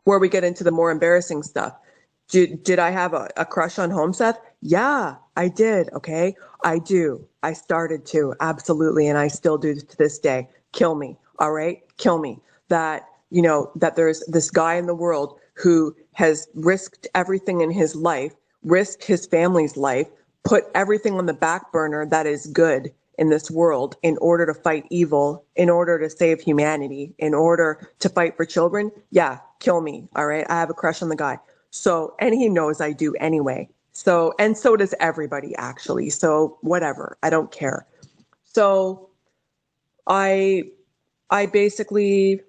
before we get into the more embarrassing stuff, did I have a crush on Holmseth? Yeah, I did. Okay. I do. I started to. Absolutely. And I still do to this day. Kill me. All right. Kill me. That, that there's this guy in the world who has risked everything in his life, risked his family's life, put everything on the back burner that is good in this world in order to fight evil, in order to save humanity, in order to fight for children. Yeah. Kill me. All right. I have a crush on the guy. So, and he knows I do anyway. So, and so does everybody actually. So whatever, I don't care. So I basically,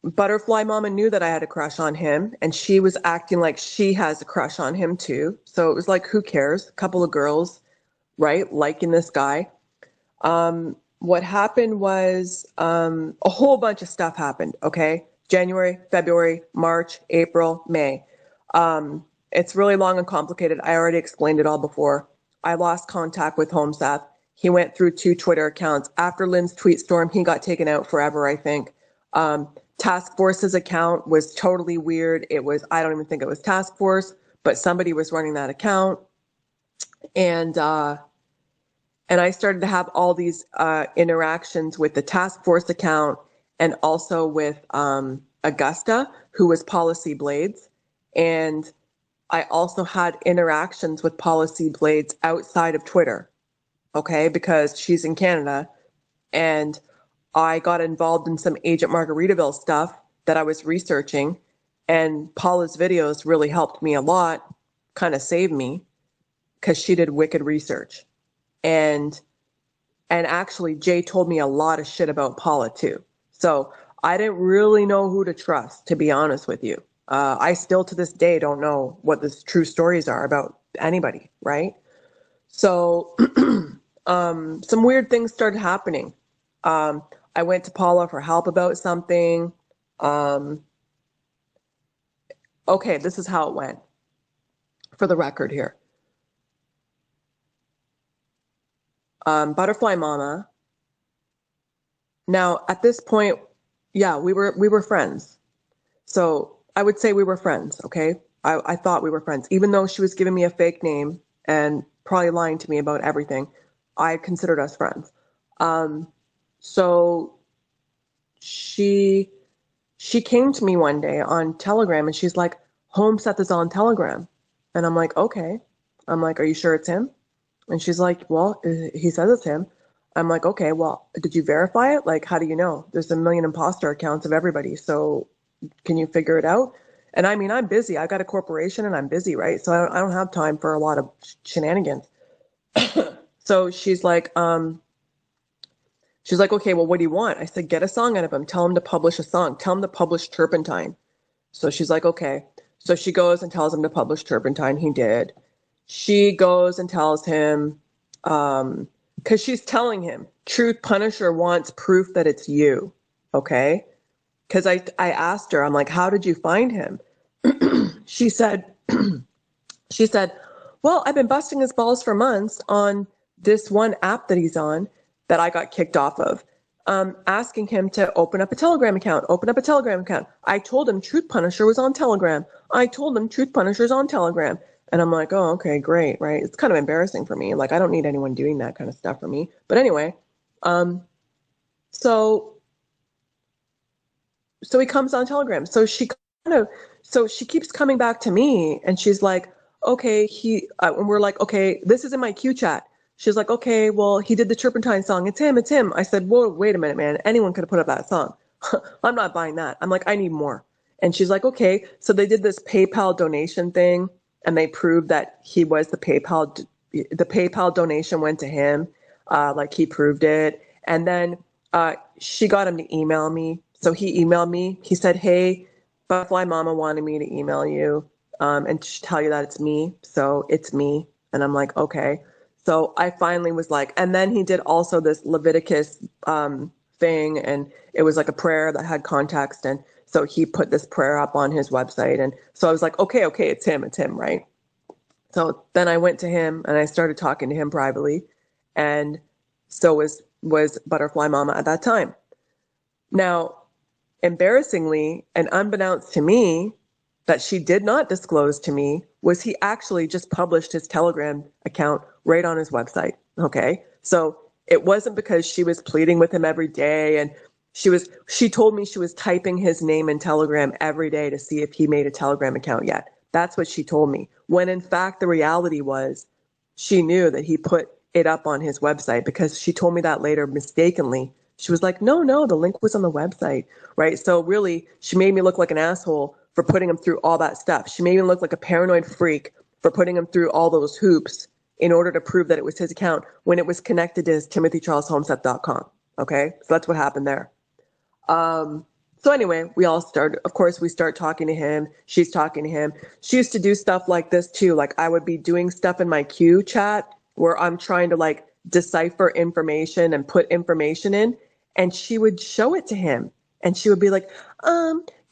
Butterfly Mama knew that I had a crush on him, and she was acting like she has a crush on him too. So it was like, who cares? A couple of girls, right? Liking this guy. What happened was, a whole bunch of stuff happened. Okay. January, February, March, April, May. It's really long and complicated. I already explained it all before. I lost contact with Holmseth. He went through 2 Twitter accounts. After Lynn's tweet storm, he got taken out forever, I think. Task Force's account was totally weird. I don't even think it was Task Force, but somebody was running that account. And I started to have all these interactions with the Task Force account and also with Augusta, who was Policy Blades. And I also had interactions with Policy Blades outside of Twitter, okay, because she's in Canada. And I got involved in some Agent Margaritaville stuff that I was researching. And Paula's videos really helped me a lot, kind of saved me, because she did wicked research. And actually, Jay told me a lot of shit about Paula too. So I didn't really know who to trust, to be honest with you. I still to this day don't know what the true stories are about anybody, right? So some weird things started happening. I went to Paula for help about something. Okay, this is how it went for the record here. Butterfly Mama. Now, at this point, yeah, we were friends. So I would say we were friends, okay? I thought we were friends. Even though she was giving me a fake name and probably lying to me about everything, I considered us friends. So she came to me one day on Telegram and she's like, Holmseth is on Telegram. And I'm like, okay. I'm like, are you sure it's him? And she's like, well, he says it's him. I'm like, okay, well, did you verify it? Like, how do you know? There's a million imposter accounts of everybody. So can you figure it out? And I mean, I'm busy. I got a corporation and I'm busy, right? So I don't have time for a lot of shenanigans. So she's like, okay, well, what do you want? I said, get a song out of him. Tell him to publish a song. Tell him to publish Turpentine. So she's like, okay. So she goes and tells him to publish Turpentine. He did. She goes and tells him, because she's telling him, Truth Punisher wants proof that it's you, okay? Because I asked her, I'm like, how did you find him? She said, well, I've been busting his balls for months on this one app that he's on that I got kicked off of, asking him to open up a Telegram account. I told him Truth Punisher was on Telegram. And I'm like, oh, okay, great, right? It's kind of embarrassing for me. Like, I don't need anyone doing that kind of stuff for me. But anyway, so he comes on Telegram. So she keeps coming back to me and she's like, okay, and we're like, okay, this is in my Q chat. She's like, okay, well, he did the Turpentine song. It's him. I said, whoa, wait a minute, man. Anyone could have put up that song. I'm not buying that. I'm like, I need more. And she's like, okay. So they did this PayPal donation thing and they proved that he was the PayPal donation went to him. Like he proved it. And then, she got him to email me. So he emailed me. He said, hey, Butterfly Mama wanted me to email you, and to tell you that it's me. So it's me. And I'm like, okay. So I finally was like, and then he did also this Leviticus, thing. And it was like a prayer that had context. And so he put this prayer up on his website. And so I was like, okay, it's him, right? So then I went to him and I started talking to him privately. And so was Butterfly Mama at that time. Now, embarrassingly and unbeknownst to me, that she did not disclose to me, was he actually just published his Telegram account right on his website. Okay. So it wasn't because she was pleading with him every day, and she told me she was typing his name in Telegram every day to see if he made a Telegram account yet. That's what she told me. When in fact, the reality was she knew that he put it up on his website, because she told me that later mistakenly. She was like, no, the link was on the website, right? So really, she made me look like an asshole for putting him through all that stuff. She made me look like a paranoid freak for putting him through all those hoops in order to prove that it was his account when it was connected to his timothycharlesholmseth.com. Okay, so that's what happened there. So anyway, of course, we start talking to him. She's talking to him. She used to do stuff like this too. Like, I would be doing stuff in my Q chat where I'm trying to like decipher information and put information in, and she would show it to him, and she would be like,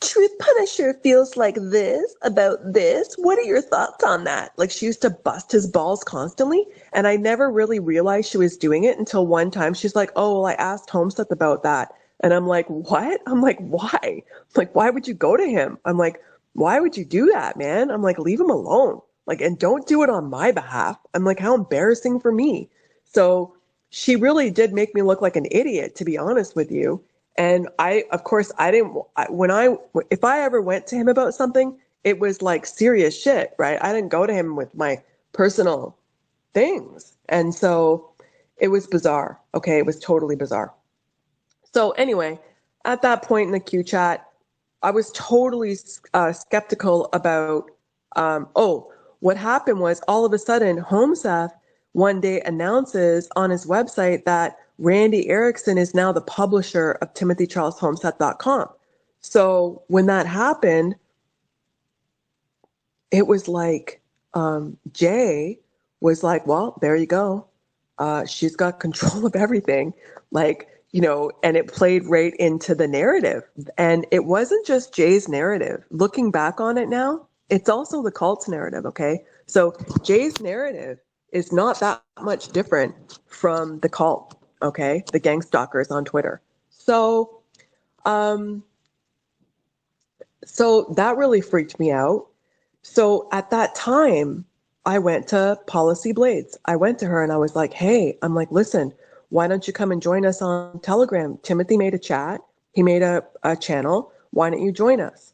Truth Punisher feels like this about this. What are your thoughts on that? Like, she used to bust his balls constantly, and I never really realized she was doing it until one time she's like, oh, well, I asked Holmseth about that. And I'm like, what? I'm like, why? I'm like, why would you go to him? I'm like, why would you do that, man? I'm like, leave him alone. Like, and don't do it on my behalf. I'm like, how embarrassing for me. So she really did make me look like an idiot, to be honest with you. And of course, if I ever went to him about something, it was like serious shit, right? I didn't go to him with my personal things. And so it was bizarre. Okay. It was totally bizarre. So anyway, at that point in the Q chat, I was totally skeptical about, what happened was all of a sudden Holmseth one day announces on his website that Randy Erickson is now the publisher of timothycharlesholmseth.com. So when that happened, it was like, Jay was like, well, there you go. She's got control of everything. Like, and it played right into the narrative. And it wasn't just Jay's narrative. Looking back on it now, it's also the cult's narrative, okay? So Jay's narrative is not that much different from the cult, okay? The gang stalkers on Twitter. So that really freaked me out. So at that time, I went to Policy Blades. I went to her and I was like, hey, I'm like, listen, why don't you come and join us on Telegram? Timothy made a chat. He made a channel. Why don't you join us?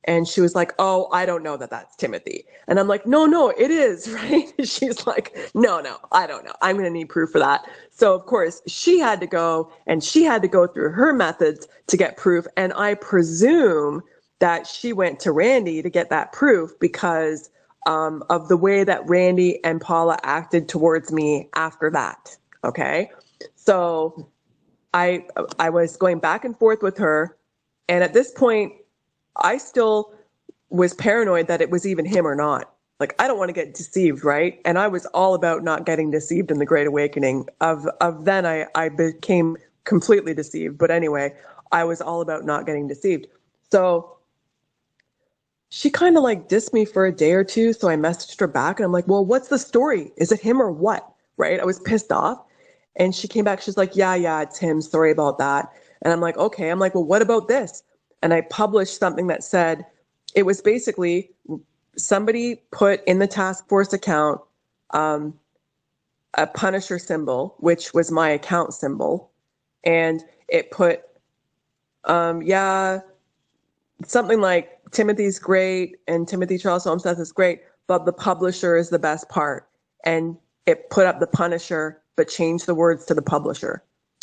And she was like, oh, I don't know that that's Timothy. And I'm like, no, it is, right? She's like, no, I don't know. I'm going to need proof for that. So of course she had to go through her methods to get proof. And I presume that she went to Randy to get that proof because of the way that Randy and Paula acted towards me after that. Okay. So I was going back and forth with her. And at this point, I still was paranoid that it was even him or not. Like, I don't want to get deceived, right? And I was all about not getting deceived in the Great Awakening. Of then I became completely deceived. But anyway, I was all about not getting deceived. So she kind of like dissed me for a day or two. So I messaged her back and I'm like, well, what's the story? Is it him or what? Right? I was pissed off. And she came back. She's like, yeah, it's him. Sorry about that. And I'm like, okay. I'm like, well, what about this? And I published something that said it was basically somebody put in the task force account a Punisher symbol, which was my account symbol. And it put, something like Timothy's great and Timothy Charles Holmseth is great, but the publisher is the best part. And it put up the Punisher, but changed the words to the publisher.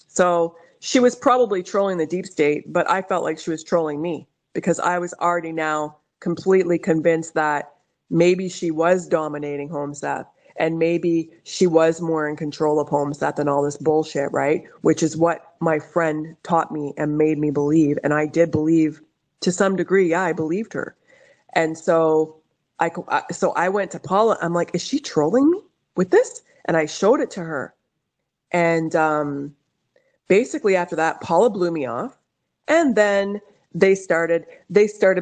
So she was probably trolling the deep state, but I felt like she was trolling me because I was already now completely convinced that maybe she was dominating Holmseth and maybe she was more in control of Holmseth and all this bullshit, right? Which is what my friend taught me and made me believe. And I did believe to some degree. Yeah, I believed her. And so I went to Paula. I'm like, is she trolling me with this? And I showed it to her. And basically after that, Paula blew me off. And then they started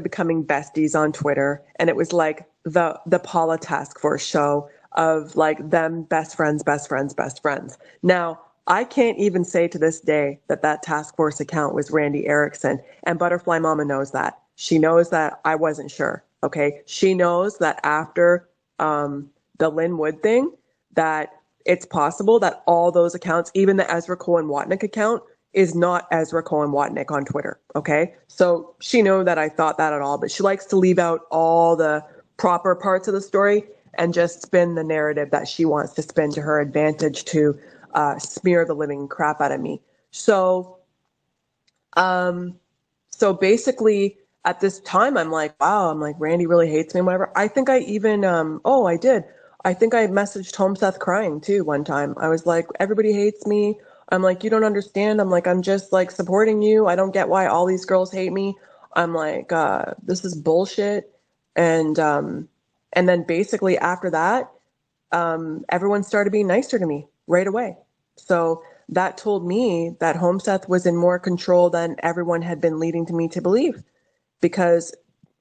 becoming besties on Twitter. And it was like the Paula Task Force show of like them best friends. Now, I can't even say to this day that that task force account was Randy Erickson, and Butterfly Mama knows that. She knows that I wasn't sure. Okay, she knows that after the Lynn Wood thing, that it's possible that all those accounts, even the Ezra Cohen Watnick account, is not Ezra Cohen Watnick on Twitter. Okay, so she knew that I thought that at all, but she likes to leave out all the proper parts of the story and just spin the narrative that she wants to spin to her advantage to smear the living crap out of me. So, so basically at this time, I'm like, wow, I'm like, Randy really hates me, whatever. I think I even, I did. I think I messaged Holmseth crying too one time. I was like, everybody hates me. I'm like, you don't understand. I'm like, I'm just like supporting you. I don't get why all these girls hate me. I'm like, this is bullshit. And then basically after that, everyone started being nicer to me right away. So that told me that Holmseth was in more control than everyone had been leading to me to believe, because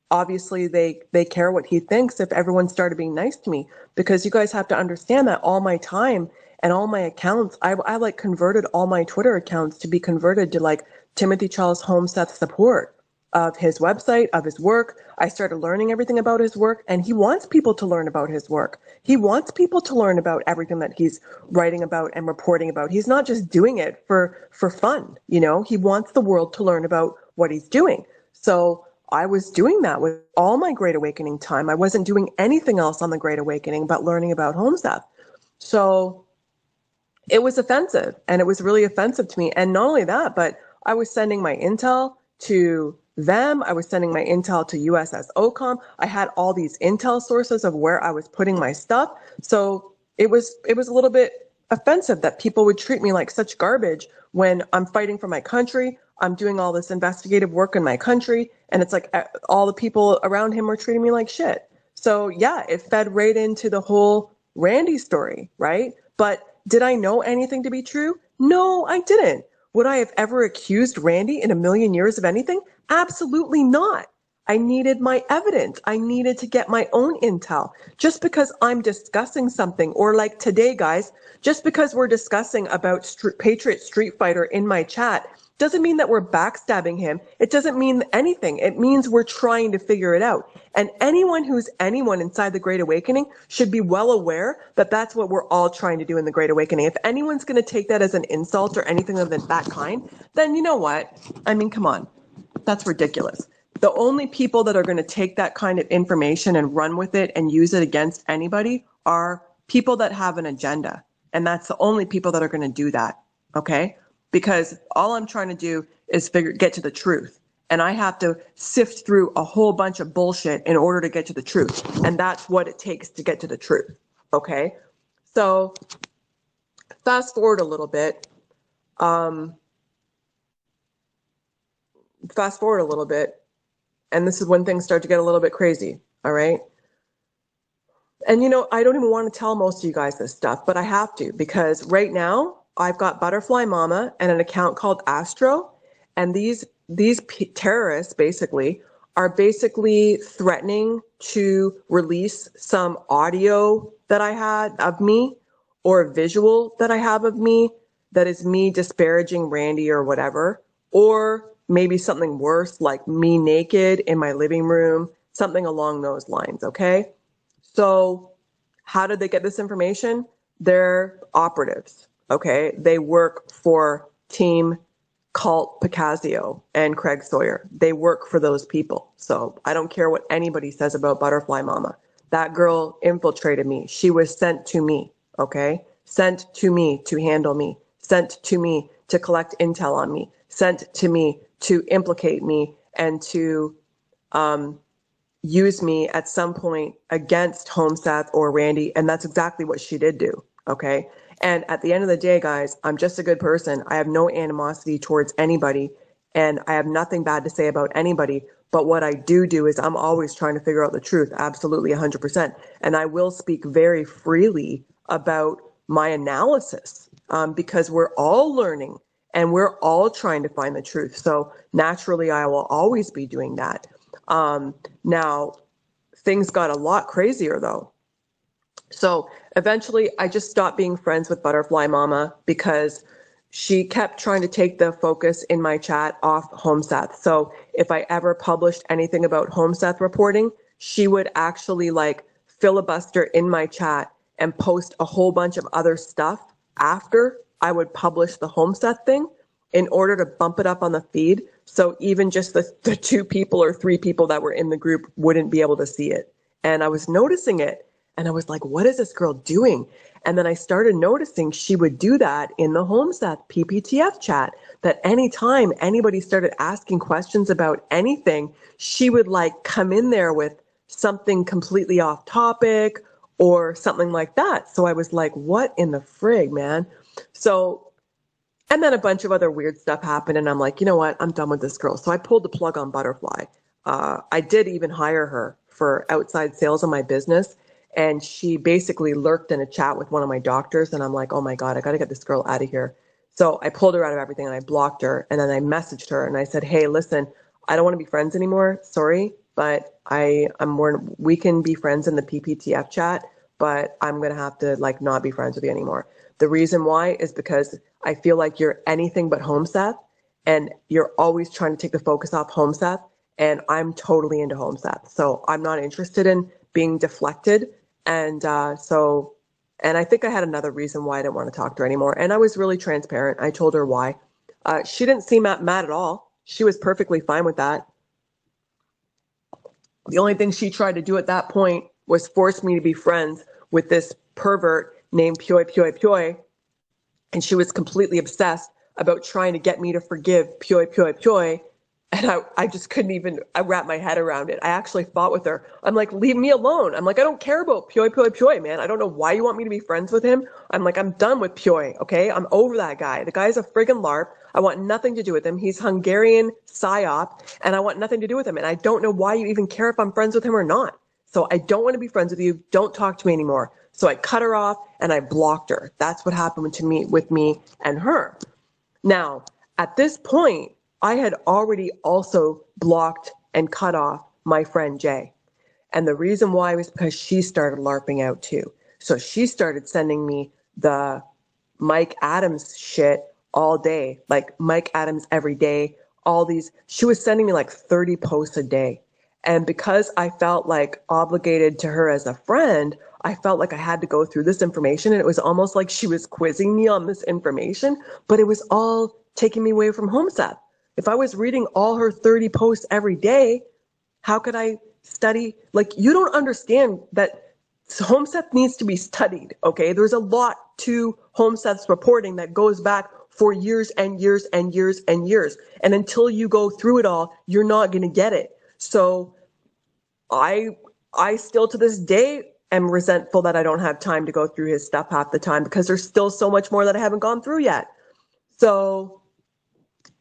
obviously they care what he thinks if everyone started being nice to me. Because you guys have to understand that all my time and all my accounts, I like converted all my Twitter accounts to be converted to like Timothy Charles Holmseth support of his website, of his work. I started learning everything about his work, and he wants people to learn about his work. He wants people to learn about everything that he's writing about and reporting about. He's not just doing it for fun, you know? He wants the world to learn about what he's doing. So I was doing that with all my Great Awakening time. I wasn't doing anything else on the Great Awakening but learning about Holmseth. So it was offensive, and it was really offensive to me. And not only that, but I was sending my intel to them. I was sending my intel to USS OCOM. I had all these intel sources of where I was putting my stuff. So it was a little bit offensive that people would treat me like such garbage when I'm fighting for my country. I'm doing all this investigative work in my country, and it's like all the people around him were treating me like shit. So yeah, it fed right into the whole Randy story, right? But did I know anything to be true? No, I didn't. Would I have ever accused Randy in a million years of anything? Absolutely not. I needed my evidence. I needed to get my own intel. Just because I'm discussing something, or like today, guys, just because we're discussing about Patriot Street Fighter in my chat, doesn't mean that we're backstabbing him. It doesn't mean anything. It means we're trying to figure it out. And anyone who's anyone inside the Great Awakening should be well aware that that's what we're all trying to do in the Great Awakening. If anyone's going to take that as an insult or anything of that kind, then you know what? I mean, come on. That's ridiculous. The only people that are going to take that kind of information and run with it and use it against anybody are people that have an agenda. And that's the only people that are going to do that. Okay? Because all I'm trying to do is get to the truth. And I have to sift through a whole bunch of bullshit in order to get to the truth. And that's what it takes to get to the truth. Okay? So fast forward a little bit. And this is when things start to get a little bit crazy. All right? And you know, I don't even want to tell most of you guys this stuff, but I have to, because right now I've got Butterfly Mama and an account called Astro, and these terrorists basically are basically threatening to release some audio that I had of me, or a visual that I have of me that is me disparaging Randy or whatever, or maybe something worse like me naked in my living room, something along those lines, okay? So how did they get this information? They're operatives, okay? They work for Team Cult Picasio and Craig Sawyer. They work for those people. So I don't care what anybody says about Butterfly Mama. That girl infiltrated me. She was sent to me, okay? Sent to me to handle me. Sent to me to collect intel on me. Sent to me to implicate me and to use me at some point against Holmseth or Randy. And that's exactly what she did do. Okay. And at the end of the day, guys, I'm just a good person. I have no animosity towards anybody, and I have nothing bad to say about anybody. But what I do is I'm always trying to figure out the truth. Absolutely 100%. And I will speak very freely about my analysis, because we're all learning and we're all trying to find the truth. So naturally, I will always be doing that. Now, things got a lot crazier though. So eventually I just stopped being friends with Butterfly Mama because she kept trying to take the focus in my chat off Holmseth. So if I ever published anything about Holmseth reporting, she would actually like filibuster in my chat and post a whole bunch of other stuff after I would publish the Holmseth thing in order to bump it up on the feed. So even just the 2 people or 3 people that were in the group wouldn't be able to see it. And I was noticing it. And I was like, what is this girl doing? And then I started noticing she would do that in the Holmseth PPTF chat, that anytime anybody started asking questions about anything, she would like come in there with something completely off topic or something like that. So I was like, what in the frig, man? So, and then a bunch of other weird stuff happened. And I'm like, you know what? I'm done with this girl. So I pulled the plug on Butterfly. I did even hire her for outside sales on my business. And she basically lurked in a chat with one of my doctors. And I'm like, oh my God, I got to get this girl out of here. So I pulled her out of everything and I blocked her. And then I messaged her and I said, hey, listen, I don't want to be friends anymore. Sorry, but we can be friends in the PPTF chat, but I'm going to have to like not be friends with you anymore. The reason why is because I feel like you're anything but Holmseth and you're always trying to take the focus off Holmseth. And I'm totally into Holmseth. So I'm not interested in being deflected. And and I think I had another reason why I didn't want to talk to her anymore. And I was really transparent. I told her why. She didn't seem mad at all. She was perfectly fine with that. The only thing she tried to do at that point was force me to be friends with this pervert named Pyoy Pyoy Pyoy. And she was completely obsessed about trying to get me to forgive Pyoy Pyoy Pyoy. And I just couldn't even wrap my head around it. I actually fought with her. I'm like, leave me alone. I'm like, I don't care about Pyoy Pyoy Pyoy, man. I don't know why you want me to be friends with him. I'm like, I'm done with Pyoy, okay? I'm over that guy. The guy's a friggin' LARP. I want nothing to do with him. He's Hungarian psyop, and I want nothing to do with him. And I don't know why you even care if I'm friends with him or not. So I don't want to be friends with you. Don't talk to me anymore. So I cut her off and I blocked her. That's what happened to me with me and her. Now, at this point, I had already also blocked and cut off my friend Jay. And the reason why was because she started LARPing out too. So she started sending me the Mike Adams shit all day, like Mike Adams every day, all these. She was sending me like 30 posts a day. And because I felt like obligated to her as a friend, I felt like I had to go through this information. And it was almost like she was quizzing me on this information, but it was all taking me away from Homeseth. If I was reading all her 30 posts every day, how could I study? Like, you don't understand that Homeseth needs to be studied, okay? There's a lot to Homeseth's reporting that goes back for years and years and years and years. And until you go through it all, you're not going to get it. So I still to this day am resentful that I don't have time to go through his stuff half the time because there's still so much more that I haven't gone through yet. So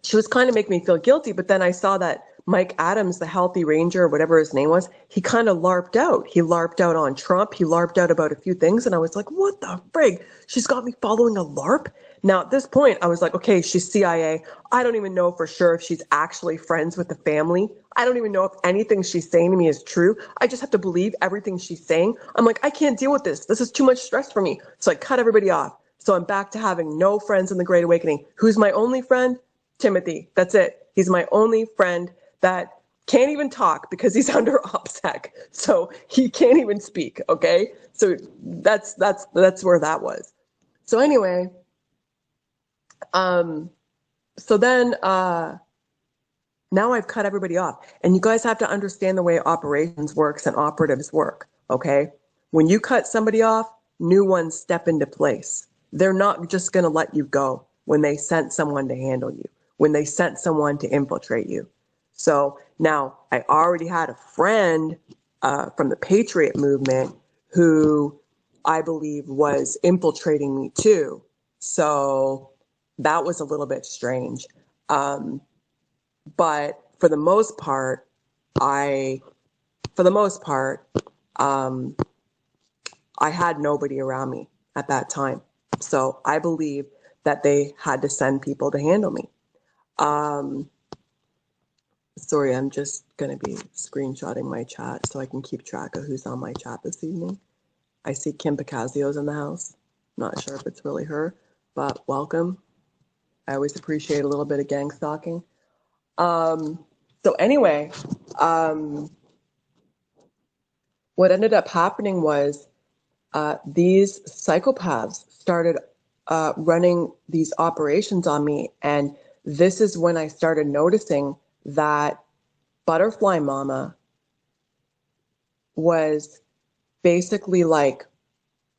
she was kind of making me feel guilty, but then I saw that Mike Adams, the Healthy Ranger, or whatever his name was, he kind of LARPed out. He LARPed out on Trump. He LARPed out about a few things. And I was like, what the frig? She's got me following a LARP? Now, at this point, I was like, okay, she's CIA. I don't even know for sure if she's actually friends with the family. I don't even know if anything she's saying to me is true. I just have to believe everything she's saying. I'm like, I can't deal with this. This is too much stress for me. So I cut everybody off. So I'm back to having no friends in the Great Awakening. Who's my only friend? Timothy. That's it. He's my only friend that can't even talk because he's under OPSEC. So he can't even speak. Okay. So that's where that was. So anyway, so then, now I've cut everybody off, and you guys have to understand the way operations works and operatives work. Okay. When you cut somebody off, new ones step into place. They're not just going to let you go when they sent someone to handle you, when they sent someone to infiltrate you. So now I already had a friend from the Patriot movement who I believe was infiltrating me too. So that was a little bit strange. But for the most part, I had nobody around me at that time. So I believe that they had to send people to handle me. Sorry, I'm just going to be screenshotting my chat so I can keep track of who's on my chat this evening. I see Kim Picassio's in the house. Not sure if it's really her, but welcome. I always appreciate a little bit of gang stalking. So anyway, um, what ended up happening was these psychopaths started running these operations on me. And this is when I started noticing that Butterfly Mama was basically like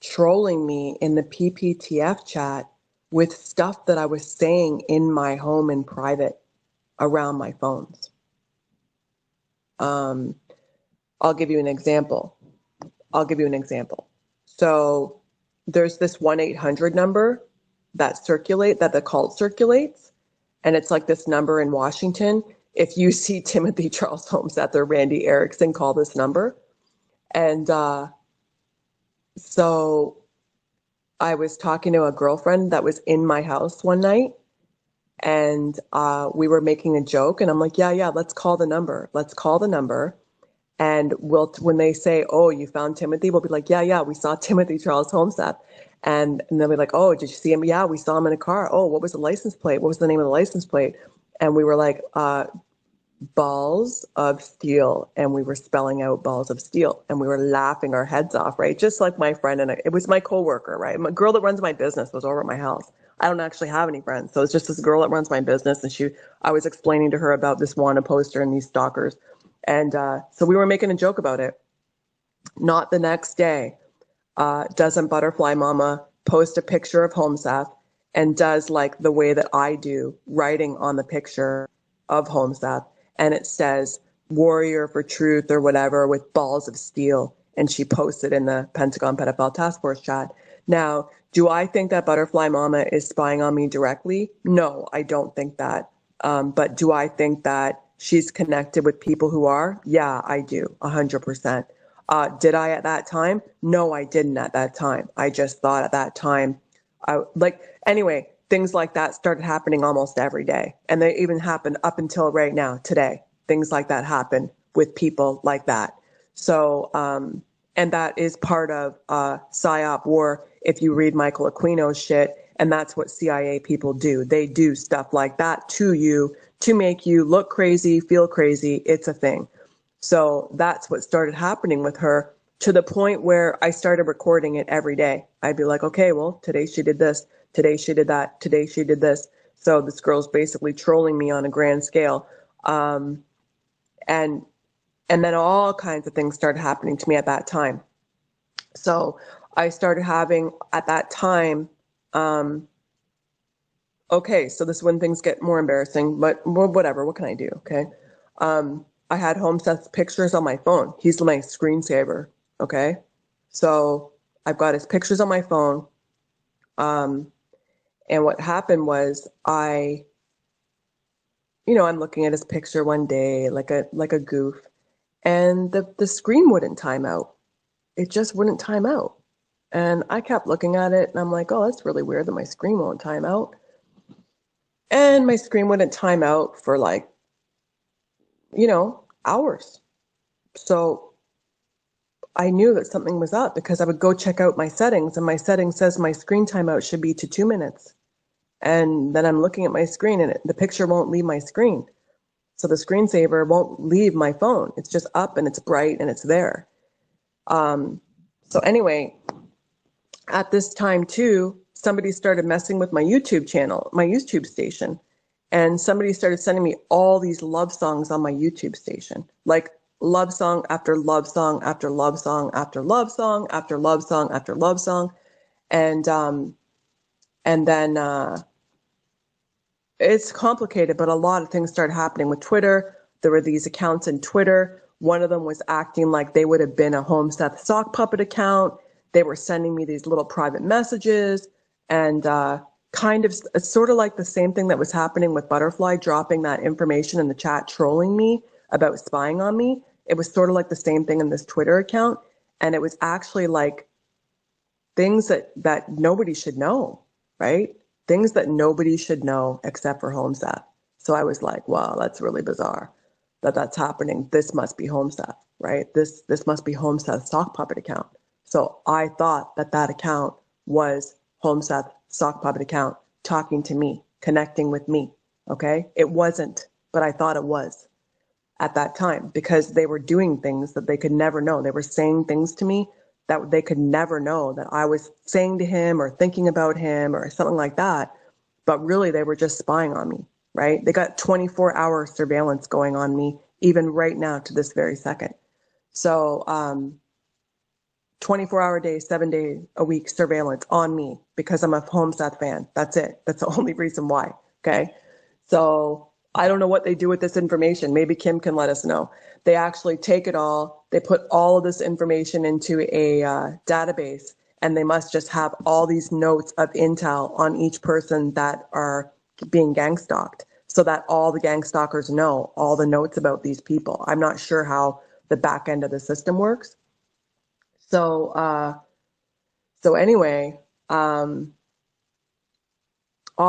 trolling me in the PPTF chat with stuff that I was saying in my home in private around my phones. I'll give you an example. So there's this 1-800 number that the cult circulates, and it's like this number in Washington. If you see Timothy Charles Holmseth or Randy Erickson, call this number. And so I was talking to a girlfriend that was in my house one night, and we were making a joke, and I'm like, yeah, let's call the number. And when they say, oh, you found Timothy, we'll be like, yeah, we saw Timothy Charles Holmseth. And they'll be like, oh, did you see him? Yeah, we saw him in a car. Oh, what was the license plate? What was the name of the license plate? And we were like, balls of steel. And we were spelling out balls of steel. And we were laughing our heads off, right? Just like my friend, and it was my coworker, right? My girl that runs my business was over at my house. I don't actually have any friends. So it's just this girl that runs my business. And I was explaining to her about this wanted poster and these stalkers. And so we were making a joke about it. Not the next day, doesn't Butterfly Mama post a picture of Holmseth and does like the way that I do, writing on the picture of Holmseth. And it says, warrior for truth or whatever with balls of steel. And she posted in the Pentagon Pedophile Task Force chat. Now, do I think that Butterfly Mama is spying on me directly? No, I don't think that. But do I think that she's connected with people who are? Yeah, I do, 100%. Did I at that time? No, I didn't at that time. I just thought at that time, anyway, things like that started happening almost every day. And they even happen up until right now, today. Things like that happen with people like that. So, and that is part of PSYOP war. If you read Michael Aquino's shit, and that's what CIA people do. They do stuff like that to you to make you look crazy, feel crazy. It's a thing. So that's what started happening with her, to the point where I started recording it every day. I'd be like, okay, well, today she did this. Today she did that. Today she did this. So this girl's basically trolling me on a grand scale. And then all kinds of things started happening to me at that time. So I started having at that time, okay, so this is when things get more embarrassing, but whatever, what can I do? Okay. I had Holmseth's pictures on my phone. He's my screensaver. Okay. So I've got his pictures on my phone. And what happened was I'm looking at his picture one day, like a goof, and the screen wouldn't time out. It just wouldn't time out. And I kept looking at it and I'm like, oh, that's really weird that my screen won't time out. And my screen wouldn't time out for hours. So I knew that something was up because I would go check out my settings, and my settings says my screen timeout should be to 2 minutes. And then I'm looking at my screen and the picture won't leave my screen. So the screensaver won't leave my phone. It's just up and it's bright and it's there. So anyway, at this time too, somebody started messing with my YouTube channel, my YouTube station. And somebody started sending me all these love songs on my YouTube station, like love song after love song after love song after love song after love song after love song. And then it's complicated, but a lot of things started happening with Twitter. There were these accounts in Twitter. One of them was acting like they would have been a Holmseth sock puppet account. They were sending me these little private messages, and it's sort of like the same thing that was happening with Butterfly, dropping that information in the chat, trolling me about spying on me. It was sort of like the same thing in this Twitter account. And it was actually like things that nobody should know, right? Things that nobody should know except for Holmseth. So I was like, wow, that's really bizarre that's happening. This must be Holmseth, right? This must be Holmseth's sock puppet account. So I thought that that account was Holmseth sock puppet account talking to me, connecting with me. Okay. It wasn't, but I thought it was at that time because they were doing things that they could never know. They were saying things to me that they could never know that I was saying to him or thinking about him or something like that. But really, they were just spying on me, right? They got 24-hour surveillance going on me, even right now to this very second. So, 24-hour day, 7 day a week surveillance on me because I'm a Holmseth fan. That's it. That's the only reason why. Okay. So I don't know what they do with this information. Maybe Kim can let us know. They actually take it all. They put all of this information into a database, and they must just have all these notes of intel on each person that are being gang stalked so that all the gang stalkers know all the notes about these people. I'm not sure how the back end of the system works. So, so anyway, all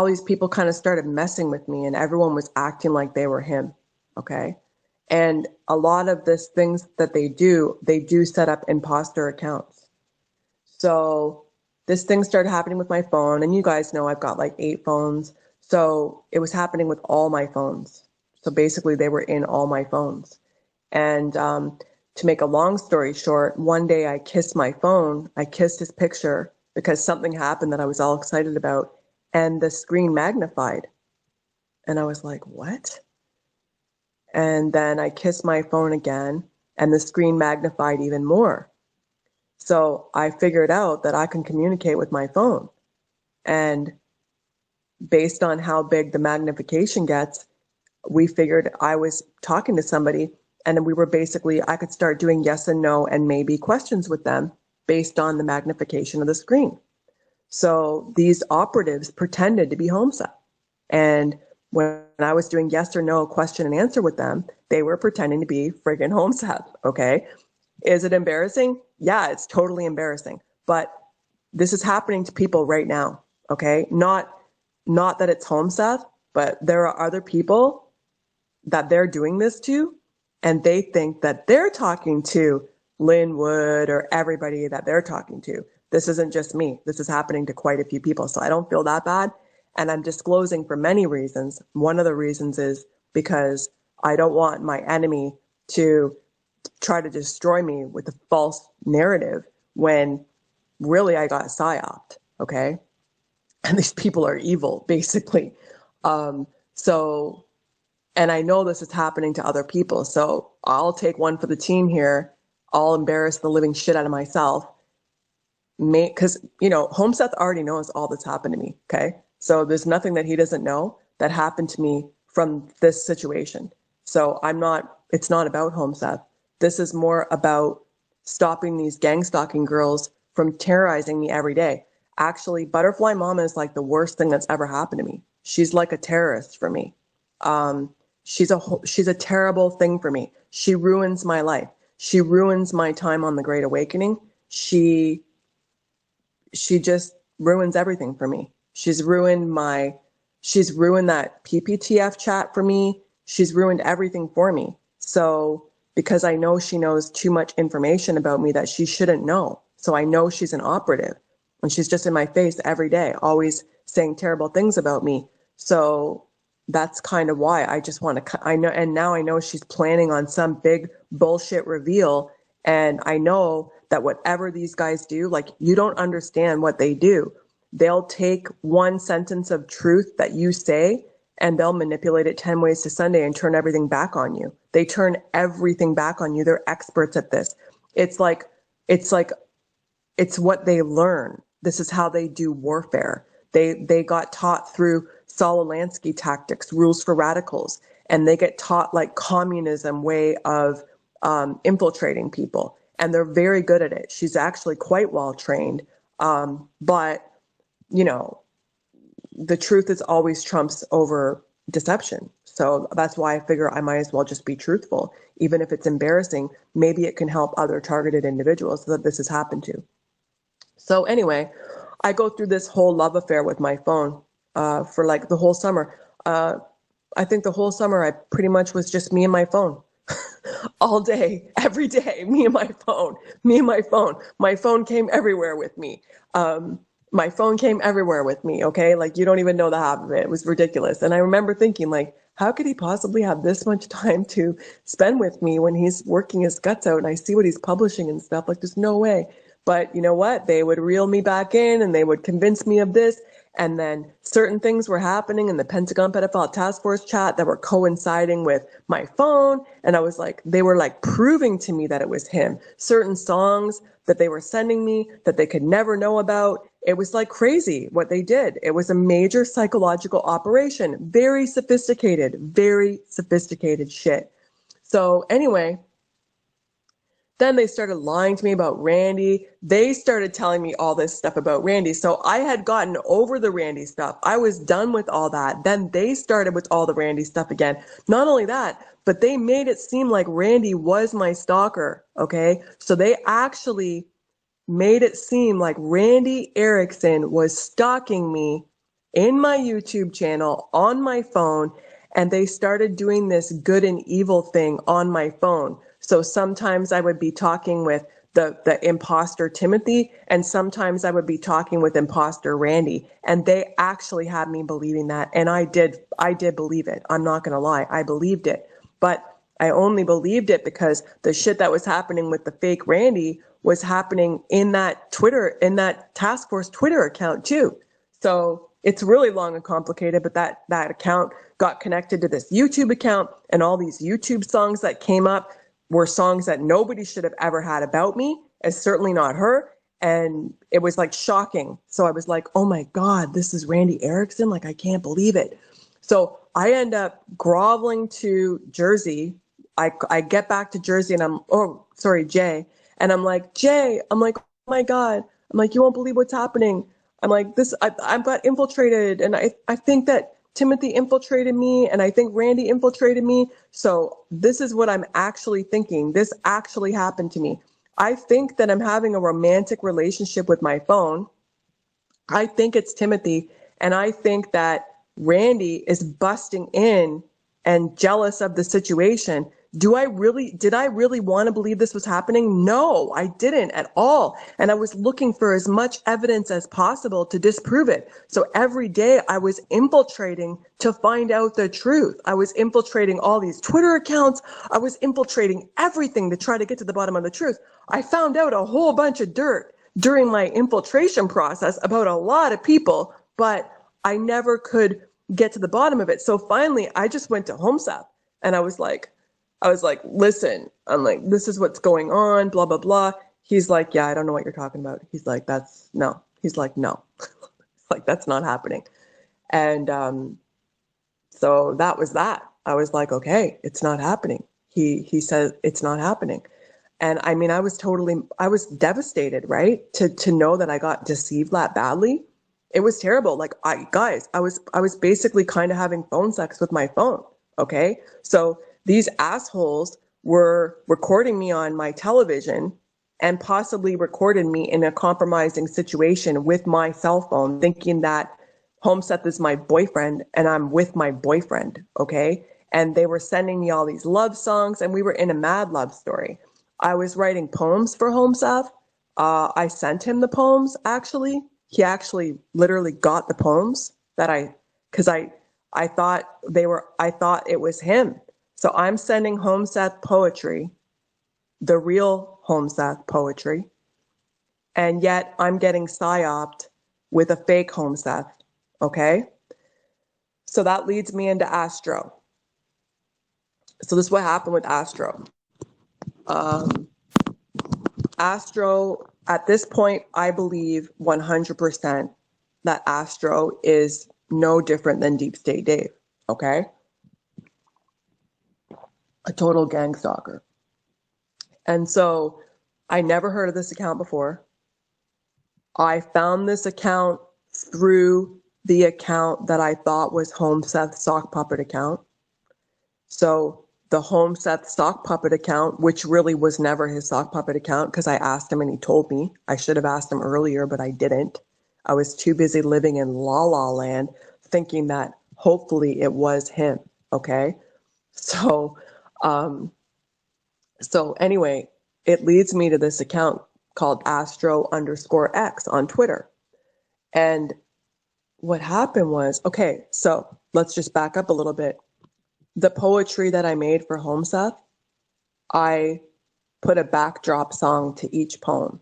these people kind of started messing with me and everyone was acting like they were him. Okay. And a lot of this things that they do set up imposter accounts. So this thing started happening with my phone, and you guys know I've got like 8 phones. So it was happening with all my phones. So basically they were in all my phones. And, to make a long story short, one day I kissed my phone. I kissed his picture because something happened that I was all excited about, and the screen magnified. And I was like, what? And then I kissed my phone again, and the screen magnified even more. So I figured out that I can communicate with my phone. And based on how big the magnification gets, we figured I was talking to somebody, and we were basically, I could start doing yes and no and maybe questions with them based on the magnification of the screen. So these operatives pretended to be Holmseth. And when I was doing yes or no question and answer with them, they were pretending to be friggin' Holmseth. Okay. Is it embarrassing? Yeah, it's totally embarrassing. But this is happening to people right now. Okay. Not that it's Holmseth, but there are other people that they're doing this to, and they think that they're talking to Linwood or everybody that they're talking to. This isn't just me. This is happening to quite a few people. So I don't feel that bad. And I'm disclosing for many reasons. One of the reasons is because I don't want my enemy to try to destroy me with a false narrative when really I got psyoped. Okay. And these people are evil, basically. So, and I know this is happening to other people. So I'll take one for the team here. I'll embarrass the living shit out of myself. Because, Holmseth already knows all that's happened to me. Okay. So there's nothing that he doesn't know that happened to me from this situation. So it's not about Holmseth. This is more about stopping these gang stalking girls from terrorizing me every day. Actually, Butterfly Mama is like the worst thing that's ever happened to me. She's like a terrorist for me. She's a terrible thing for me. She ruins my life. She ruins my time on the Great Awakening. She just ruins everything for me. She's ruined that PPTF chat for me. She's ruined everything for me. So because I know she knows too much information about me that she shouldn't know. So I know she's an operative, and she's just in my face every day, always saying terrible things about me. So that's kind of why I just want to, I know, and now I know she's planning on some big bullshit reveal. And I know that whatever these guys do, like, you don't understand what they do. They'll take one sentence of truth that you say and they'll manipulate it 10 ways to Sunday and turn everything back on you. They turn everything back on you. They're experts at this. It's what they learn. This is how they do warfare. They got taught through Saul Alinsky tactics, rules for radicals, and they get taught like communism way of infiltrating people. And they're very good at it. She's actually quite well trained. But, the truth is always trumps over deception. So that's why I figure I might as well just be truthful. Even if it's embarrassing, maybe it can help other targeted individuals that this has happened to. So anyway, I go through this whole love affair with my phone for like the whole summer. I think the whole summer I pretty much was just me and my phone. all day, every day, me and my phone, me and my phone. My phone came everywhere with me. My phone came everywhere with me, okay? Like, you don't even know the half of it. It was ridiculous. And I remember thinking, like, how could he possibly have this much time to spend with me when he's working his guts out and I see what he's publishing and stuff? Like, there's no way. But you know what? They would reel me back in and they would convince me of this. And then certain things were happening in the Pentagon Pedophile Task Force chat that were coinciding with my phone. And I was like, they were like proving to me that it was him. Certain songs that they were sending me that they could never know about. It was like crazy what they did. It was a major psychological operation. Very sophisticated shit. So anyway, then they started lying to me about Randy. They started telling me all this stuff about Randy. So I had gotten over the Randy stuff. I was done with all that. Then they started with all the Randy stuff again. Not only that, but they made it seem like Randy was my stalker, okay? So they actually made it seem like Randy Erickson was stalking me in my YouTube channel on my phone, and they started doing this good and evil thing on my phone. So sometimes I would be talking with the imposter Timothy, and sometimes I would be talking with imposter Randy, and they actually had me believing that. And I did believe it. I'm not going to lie. I believed it, but I only believed it because the shit that was happening with the fake Randy was happening in that task force Twitter account too. So it's really long and complicated, but that account got connected to this YouTube account, and all these YouTube songs that came up were songs that nobody should have ever had about me, and certainly not her. And it was like shocking. So I was like, oh my God, this is Randy Erickson. Like, I can't believe it. So I end up groveling to Jersey. I get back to Jersey and Jay. And I'm like, Jay, I'm like, oh my God. I'm like, you won't believe what's happening. I'm like, I got infiltrated. And I think that Timothy infiltrated me, and I think Randy infiltrated me. So this is what I'm actually thinking. This actually happened to me. I think that I'm having a romantic relationship with my phone. I think it's Timothy, and I think that Randy is busting in and jealous of the situation. Did I really want to believe this was happening? No, I didn't at all. And I was looking for as much evidence as possible to disprove it. So every day I was infiltrating to find out the truth. I was infiltrating all these Twitter accounts. I was infiltrating everything to try to get to the bottom of the truth. I found out a whole bunch of dirt during my infiltration process about a lot of people, but I never could get to the bottom of it. So finally, I just went to Holmseth, and I was like, listen, I'm like, this is what's going on, blah, blah, blah. He's like, yeah, I don't know what you're talking about. He's like, no. He's like, no. Like, that's not happening. And so that was that. I was like, okay, it's not happening. He said it's not happening. And I mean, I was devastated, right? To know that I got deceived that badly. It was terrible. Like, I was basically kind of having phone sex with my phone. Okay. So these assholes were recording me on my television and possibly recorded me in a compromising situation with my cell phone, thinking that Holmseth is my boyfriend and I'm with my boyfriend, okay? And they were sending me all these love songs, and we were in a mad love story. I was writing poems for Holmseth. I sent him the poems, actually. He actually literally got the poems because I thought it was him. So I'm sending Holmseth poetry, the real Holmseth poetry, and yet I'm getting psyoped with a fake Holmseth, okay? So that leads me into Astro. So this is what happened with Astro. Astro, at this point, I believe 100% that Astro is no different than Deep State Dave, okay? A total gang stalker. And so I never heard of this account before. I found this account through the account that I thought was Holmseth's sock puppet account. So the Holmseth sock puppet account, which really was never his sock puppet account, because I asked him and he told me. I should have asked him earlier, but I didn't. I was too busy living in La La Land thinking that hopefully it was him, okay? So So anyway, it leads me to this account called Astro_X on Twitter. And what happened was, okay, so let's just back up a little bit. The poetry that I made for Holmseth, I put a backdrop song to each poem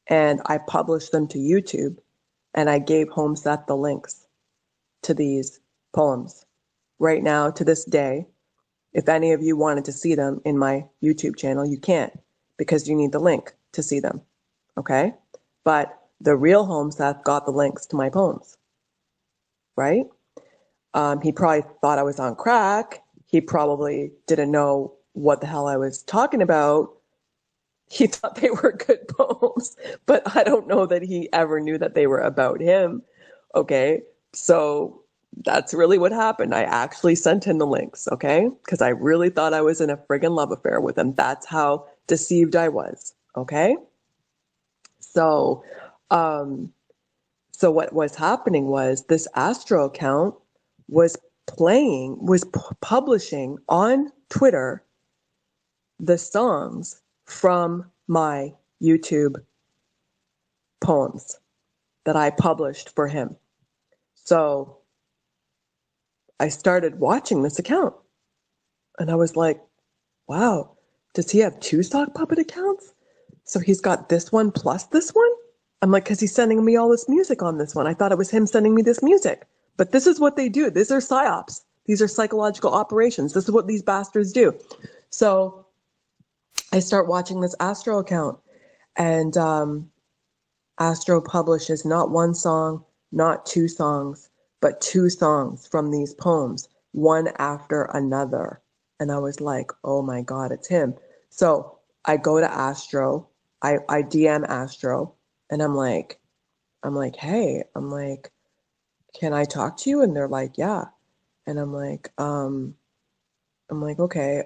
and I published them to YouTube, and I gave Holmseth the links to these poems. Right now, to this day, if any of you wanted to see them in my YouTube channel, you can't because you need the link to see them. Okay? But the real Holmseth got the links to my poems, right? He probably thought I was on crack. He probably didn't know what the hell I was talking about. He thought they were good poems, but I don't know that he ever knew that they were about him. Okay? So that's really what happened. I actually sent him the links, okay? Because I really thought I was in a friggin' love affair with him. That's how deceived I was, okay? So, so what was happening was this Astro account was publishing on Twitter the songs from my YouTube poems that I published for him. So I started watching this account and I was like, wow, does he have two sock puppet accounts? So he's got this one plus this one? I'm like, because he's sending me all this music on this one. I thought it was him sending me this music. But this is what they do. These are psyops. These are psychological operations. This is what these bastards do. So I start watching this Astro account, and Astro publishes not one song, not two songs, but two songs from these poems, one after another. And I was like, oh my God, it's him. So I go to Astro, I DM Astro, and I'm like, hey, can I talk to you? And they're like, yeah. And I'm like, okay.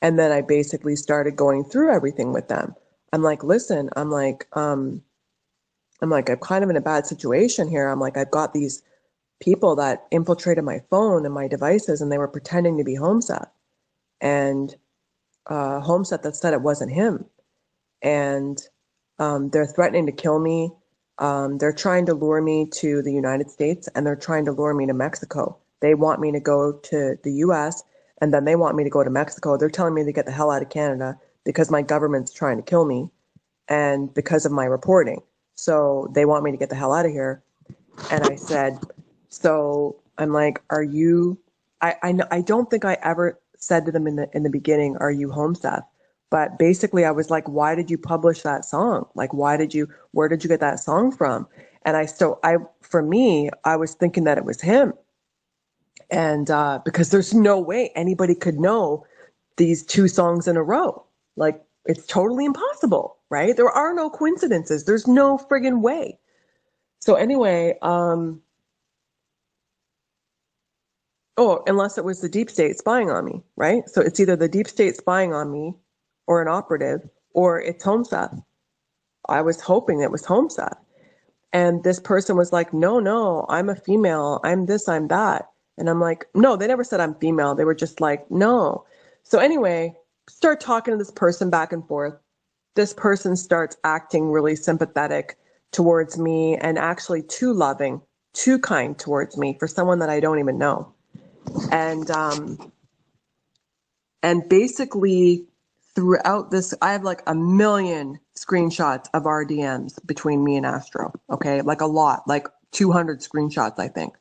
And then I basically started going through everything with them. I'm like, listen, I'm kind of in a bad situation here. I'm like, I've got these people that infiltrated my phone and my devices, and they were pretending to be Holmseth. And Holmseth that said it wasn't him. And they're threatening to kill me. They're trying to lure me to the United States, and they're trying to lure me to Mexico. They want me to go to the US, and then they want me to go to Mexico. They're telling me to get the hell out of Canada because my government's trying to kill me and because of my reporting. So they want me to get the hell out of here. And I said, so I'm like, are you, I don't think I ever said to them in the beginning, are you Holmseth? But basically I was like, why did you publish that song? Like, where did you get that song from? And for me, I was thinking that it was him. And, because there's no way anybody could know these two songs in a row. Like, it's totally impossible, right? There are no coincidences. There's no friggin' way. So anyway, unless it was the deep state spying on me, right? So it's either the deep state spying on me or an operative, or it's Holmseth. I was hoping it was Holmseth. And this person was like, no, I'm a female. I'm this, I'm that. And I'm like, no, they never said I'm female. They were just like, no. So anyway, start talking to this person back and forth. This person starts acting really sympathetic towards me and actually too loving, too kind towards me for someone that I don't even know. And basically throughout this, I have like a million screenshots of our DMs between me and Astro. Okay. Like a lot, like 200 screenshots, I think,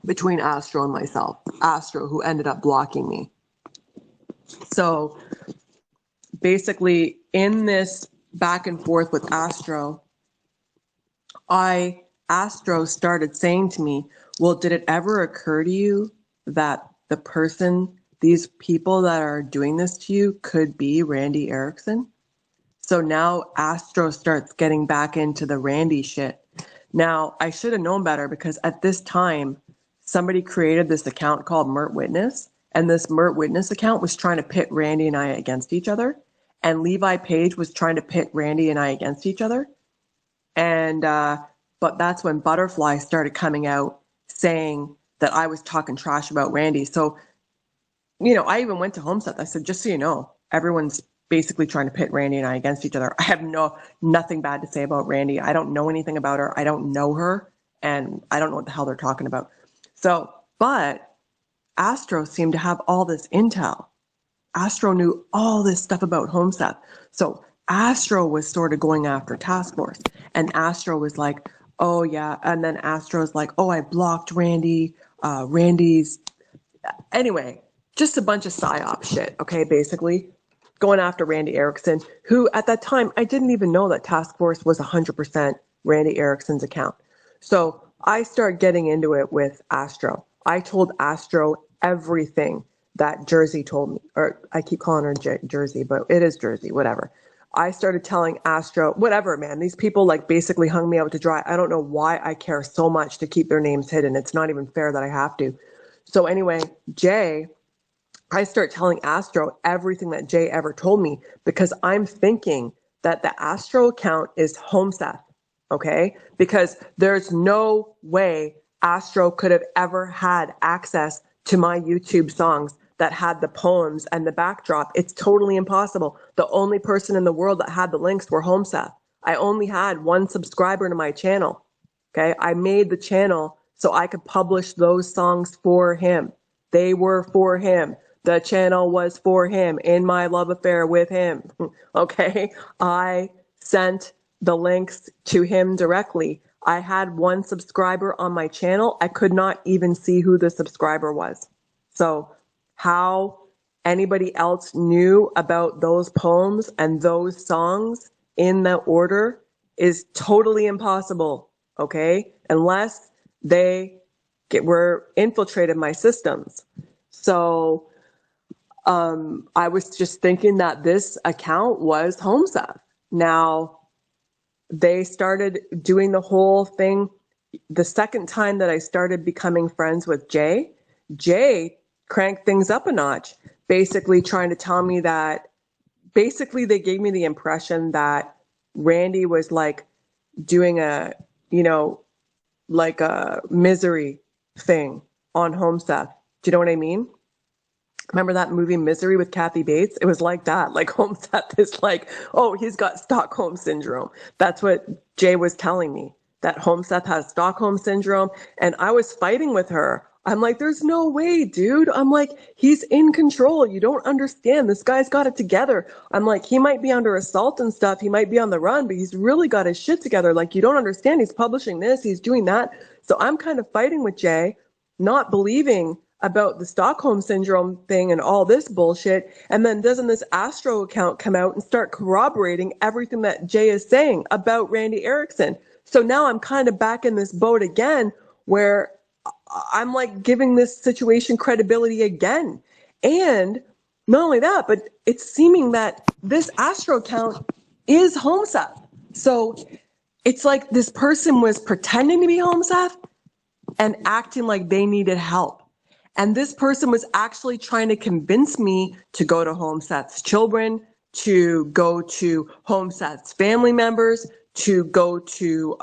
between Astro and myself. Astro, who ended up blocking me. So basically in this back and forth with Astro, Astro started saying to me, well, did it ever occur to you that these people that are doing this to you could be Randy Erickson? So now Astro starts getting back into the Randy shit. Now, I should have known better because at this time, somebody created this account called Mert Witness, and this Mert Witness account was trying to pit Randy and I against each other, and Levi Page was trying to pit Randy and I against each other. And but that's when Butterfly started coming out saying that I was talking trash about Randy. So I even went to Holmseth. I said, just so you know, everyone's basically trying to pit Randy and I against each other. I have nothing bad to say about Randy. I don't know anything about her. I don't know her, and I don't know what the hell they're talking about. So, but Astro seemed to have all this intel. Astro knew all this stuff about Holmseth. So Astro was sort of going after Task Force. And Astro was like, oh, yeah. And then Astro's like, oh, I blocked Randy. Randy's. Anyway, just a bunch of psyop shit, okay, basically. Going after Randy Erickson, who at that time, I didn't even know that Task Force was 100% Randy Erickson's account. So I start getting into it with Astro. I told Astro everything that Jersey told me, or I keep calling her Jersey, but it is Jersey, whatever. I started telling Astro, whatever, man, these people like basically hung me out to dry. I don't know why I care so much to keep their names hidden. It's not even fair that I have to. So anyway, I start telling Astro everything that Jay ever told me because I'm thinking that the Astro account is Holmseth, okay? Because there's no way Astro could have ever had access to my YouTube songs that had the poems and the backdrop. It's totally impossible. The only person in the world that had the links were Holmseth. I only had one subscriber to my channel, okay? I made the channel so I could publish those songs for him. They were for him. The channel was for him in my love affair with him, okay? I sent the links to him directly. I had one subscriber on my channel. I could not even see who the subscriber was. So how anybody else knew about those poems and those songs in the order is totally impossible, okay? Unless they were infiltrated my systems. So I was just thinking that this account was Holmseth. Now, they started doing the whole thing. The second time that I started becoming friends with Jay cranked things up a notch, basically trying to tell me that, basically they gave me the impression that Randy was like doing a, like a misery thing on Holmseth. Do you know what I mean? Remember that movie Misery with Kathy Bates? It was like that. Like Holmseth is like, oh, he's got Stockholm syndrome. That's what Jay was telling me, that Holmseth has Stockholm syndrome. And I was fighting with her. I'm like, there's no way, dude. I'm like, he's in control. You don't understand. This guy's got it together. I'm like, he might be under assault and stuff. He might be on the run, but he's really got his shit together. Like, you don't understand. He's publishing this. He's doing that. So I'm kind of fighting with Jay, not believing about the Stockholm syndrome thing and all this bullshit. And then doesn't this Astro account come out and start corroborating everything that Jay is saying about Randy Erickson? So now I'm kind of back in this boat again where I'm like giving this situation credibility again. And not only that, but it's seeming that this Astro account is Holmseth. So it's like this person was pretending to be Holmseth and acting like they needed help. And this person was actually trying to convince me to go to Holmseth's children, to go to Holmseth's family members, to go to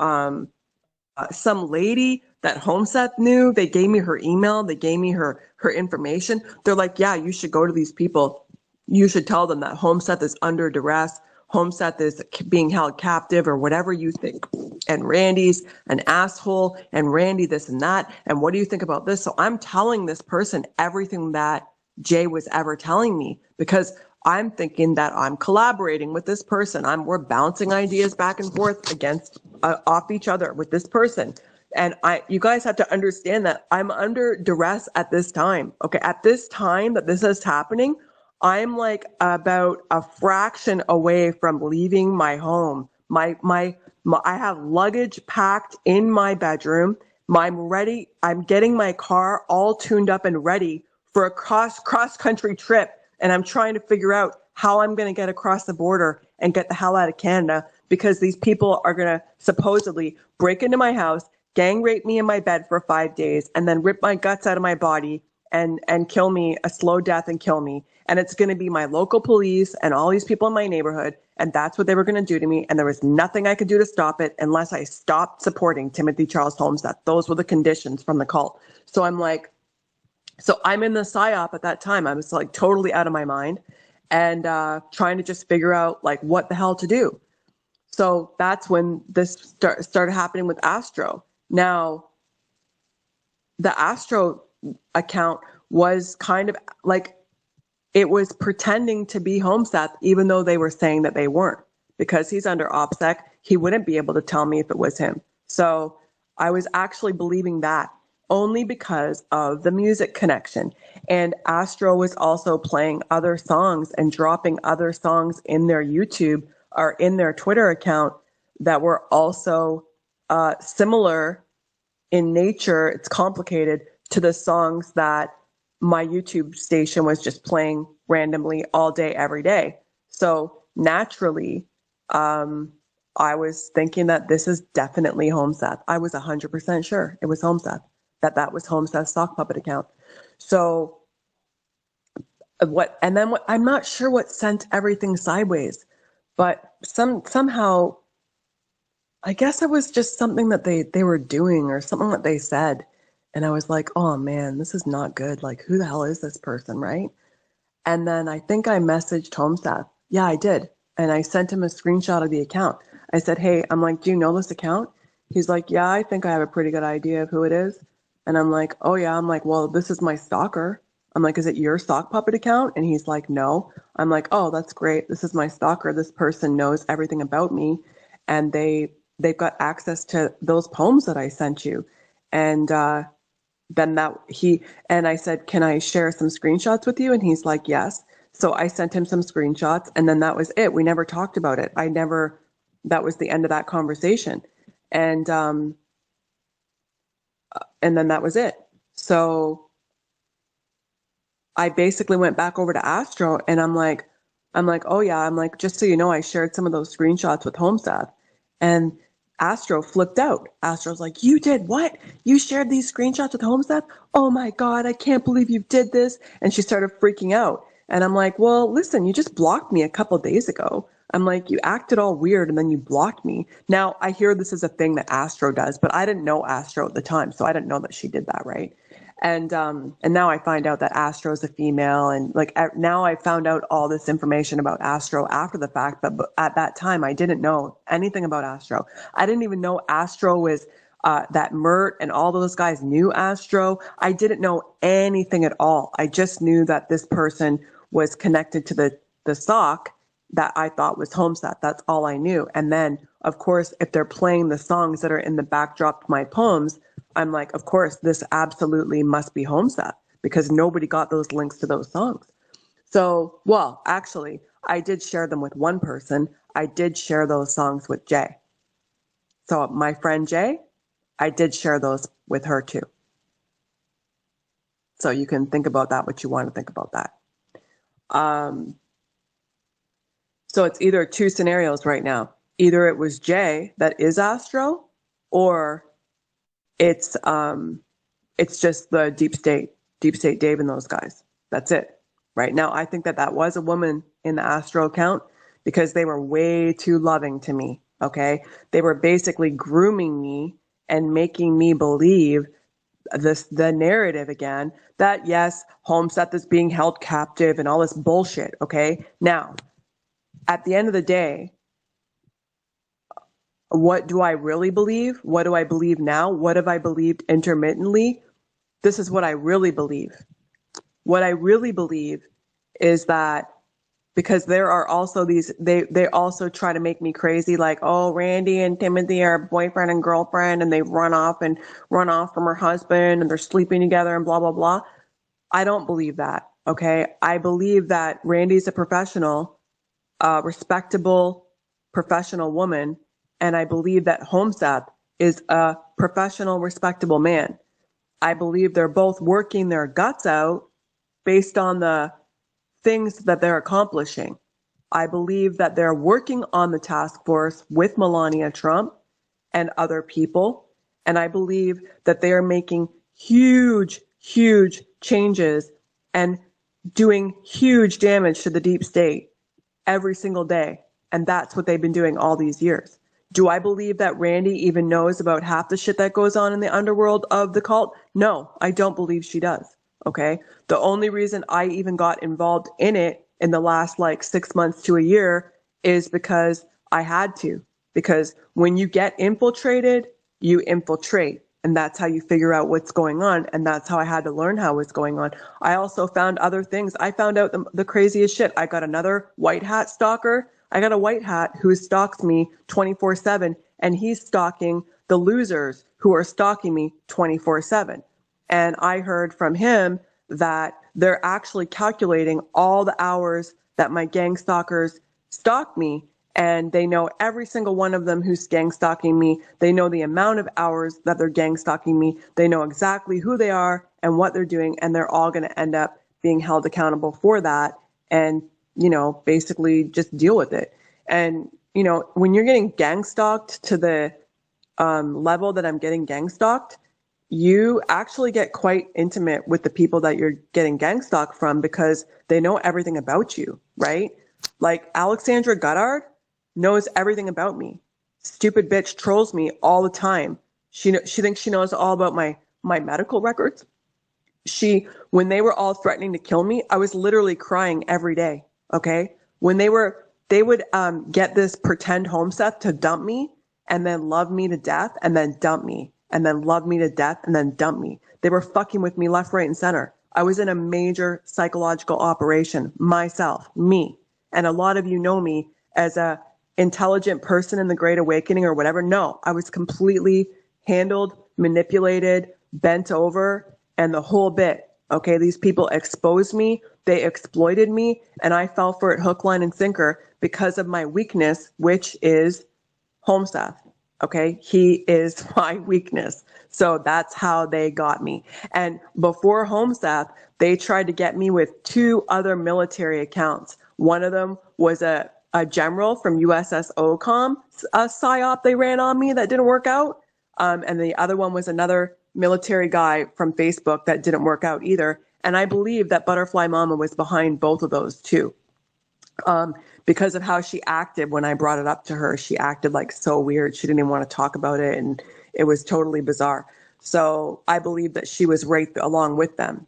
some lady that Holmseth knew. They gave me her email. They gave me her information. They're like, yeah, you should go to these people. You should tell them that Holmseth is under duress. Holmseth is being held captive or whatever you think. And Randy's an asshole and Randy this and that. And what do you think about this? So I'm telling this person everything that Jay was ever telling me because I'm thinking that I'm collaborating with this person. We're bouncing ideas back and forth against off each other with this person. And you guys have to understand that I'm under duress at this time. Okay. At this time that this is happening, I'm like about a fraction away from leaving my home. I have luggage packed in my bedroom. I'm ready. I'm getting my car all tuned up and ready for a cross country trip. And I'm trying to figure out how I'm going to get across the border and get the hell out of Canada because these people are going to supposedly break into my house, gang rape me in my bed for 5 days, and then rip my guts out of my body and kill me a slow death and kill me. And it's going to be my local police and all these people in my neighborhood. And that's what they were going to do to me. And there was nothing I could do to stop it unless I stopped supporting Timothy Charles Holmseth. Those were the conditions from the cult. So I'm like, So I'm in the psyop at that time. I was like totally out of my mind and trying to just figure out like what the hell to do. So that's when this started happening with Astro. Now, the Astro account was kind of like it was pretending to be Holmseth, even though they were saying that they weren't. Because he's under OPSEC, he wouldn't be able to tell me if it was him. So I was actually believing that only because of the music connection. And Astro was also playing other songs and dropping other songs in their YouTube or in their Twitter account that were also similar in nature. It's complicated to the songs that my YouTube station was just playing randomly all day, every day. So naturally, I was thinking that this is definitely Holmseth. I was 100% sure it was Holmseth, that was Holmseth's sock puppet account. So I'm not sure what sent everything sideways, but somehow, I guess it was just something that they were doing or something that they said. And I was like, oh man, this is not good. Like, who the hell is this person, right? And then I think I messaged Holmseth. Yeah, I did. And I sent him a screenshot of the account. I said, hey, I'm like, do you know this account? He's like, yeah, I think I have a pretty good idea of who it is. And I'm like, oh yeah. I'm like, well, this is my stalker. I'm like, is it your sock puppet account? And he's like, no. I'm like, oh, that's great. This is my stalker. This person knows everything about me. And they've got access to those poems that I sent you. And, then I said, can I share some screenshots with you? And he's like, yes. So I sent him some screenshots and then that was it. We never talked about it. That was the end of that conversation. And then that was it. So I basically went back over to Astro and I'm like, oh yeah, I'm like, just so you know, I shared some of those screenshots with Holmseth. And Astro flipped out. Astro's like, you did what? You shared these screenshots with Holmseth? Oh my God, I can't believe you did this. And she started freaking out. And I'm like, well, listen, you just blocked me a couple days ago. I'm like, you acted all weird and then you blocked me. Now, I hear this is a thing that Astro does, but I didn't know Astro at the time, so I didn't know that she did that, right? And now I find out that Astro is a female, and like now I found out all this information about Astro after the fact, but at that time I didn't know anything about Astro. I didn't even know Astro was that Mert and all those guys knew Astro. I didn't know anything at all. I just knew that this person was connected to the sock that I thought was Holmseth. That's all I knew. And then, of course, if they're playing the songs that are in the backdrop to my poems, I'm like, of course, this absolutely must be Holmseth because nobody got those links to those songs. So, well, actually, I did share them with one person. I did share those songs with Jay. So my friend Jay, I did share those with her too. So you can think about that, what you want to think about that. So it's either two scenarios right now. Either it was Jay that is Astro, or it's just the deep state Dave and those guys. That's it. Right now, I think that was a woman in the Astro account because they were way too loving to me. Okay. They were basically grooming me and making me believe the narrative again that yes, Holmseth is being held captive and all this bullshit. Okay. Now, at the end of the day, what do I really believe? What do I believe now? What have I believed intermittently? This is what I really believe. What I really believe is that because there are also they also try to make me crazy, like, oh, Randy and Timothy are boyfriend and girlfriend and they run off from her husband and they're sleeping together and blah, blah, blah. I don't believe that. Okay. I believe that Randy's a professional, respectable, professional woman. And I believe that Holmseth is a professional, respectable man. I believe they're both working their guts out based on the things that they're accomplishing. I believe that they're working on the task force with Melania Trump and other people. And I believe that they are making huge, huge changes and doing huge damage to the deep state every single day. And that's what they've been doing all these years. Do I believe that Randy even knows about half the shit that goes on in the underworld of the cult? No, I don't believe she does. Okay. The only reason I even got involved in it in the last like 6 months to a year is because I had to. Because when you get infiltrated, you infiltrate. And that's how you figure out what's going on. And that's how I had to learn how it's going on. I also found other things. I found out the craziest shit. I got another white hat stalker. I got a white hat who stalks me 24/7, and he's stalking the losers who are stalking me 24/7. And I heard from him that they're actually calculating all the hours that my gang stalkers stalk me. And they know every single one of them who's gang stalking me. They know the amount of hours that they're gang stalking me. They know exactly who they are and what they're doing. And they're all going to end up being held accountable for that. And, basically just deal with it. And, when you're getting gang stalked to the level that I'm getting gang stalked, you actually get quite intimate with the people that you're getting gang stalked from because they know everything about you, right? Like Alexandra Goddard knows everything about me. Stupid bitch trolls me all the time. She thinks she knows all about my medical records. When they were all threatening to kill me, I was literally crying every day. Okay. When they would get this pretend Holmseth to dump me and then love me to death and then dump me and then love me to death and then dump me. They were fucking with me left, right, and center. I was in a major psychological operation myself, me. And a lot of you know me as a intelligent person in the Great Awakening or whatever. No, I was completely handled, manipulated, bent over, and the whole bit. Okay, these people exposed me, they exploited me, and I fell for it hook, line, and sinker because of my weakness, which is Holmseth. Okay, he is my weakness. So that's how they got me. And before Holmseth, they tried to get me with 2 other military accounts. One of them was a general from USS OCOM, a psyop they ran on me that didn't work out. And the other one was another military guy from Facebook that didn't work out either. And I believe that Butterfly Mama was behind both of those too. Because of how she acted when I brought it up to her. She acted like so weird. She didn't even want to talk about it, and it was totally bizarre. So I believe that she was right along with them,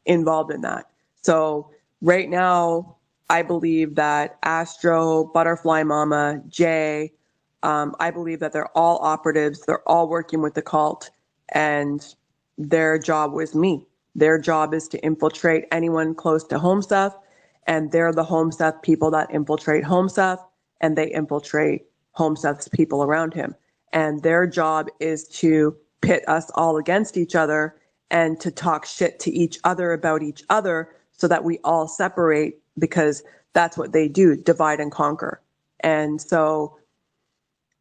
involved in that. So right now, I believe that Astro, Butterfly Mama, Jay, I believe that they're all operatives. They're all working with the cult, and their job was me. Their job is to infiltrate anyone close to Holmseth, and they're the Holmseth people that infiltrate Holmseth, and they infiltrate Holmseth's people around him. And their job is to pit us all against each other and to talk shit to each other about each other so that we all separate, because that's what they do, divide and conquer. And so